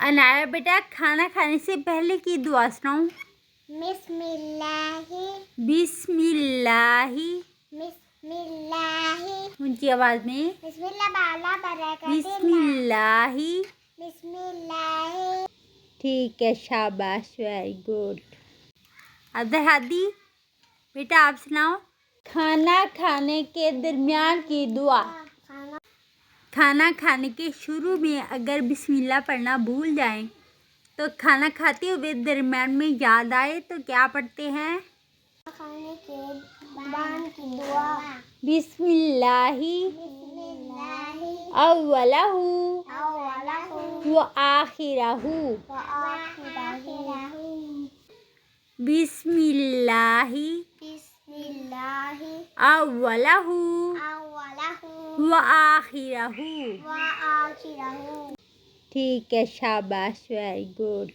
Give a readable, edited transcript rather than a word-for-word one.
अनाया बेटा, खाना खाने से पहले की दुआ सुनाओ। बिस्मिल्लाहि बिस्मिल्लाहि। बिस्मिल्लाहि ऊंची आवाज में। बिस्मिल्लाह बाला बरकत बिस्मिल्लाहि। बिस्मिल्लाहि। ठीक है, शाबाश, वेरी गुड। अब्दुल हादी बेटा, आप सुनाओ। खाना खाने के दरमियान की दुआ। खाना खाने के शुरू में अगर बिस्मिल्लाह पढ़ना भूल जाएं तो खाना खाते हुए दरमियान में याद आए तो क्या पढ़ते हैं? खाने के बाद की दुआ। बिस्मिल्लाहि बिस्मिल्लाहि अव्वलहु अव्वलहु व आखिरहु। व आखिरहु। बिस्मिल्लाहि बिस्मिल्लाहि अव्वलहु अव्वलहु व आखिरहु। व आखिरहु। ठीक है, शाबाश, वेरी गुड।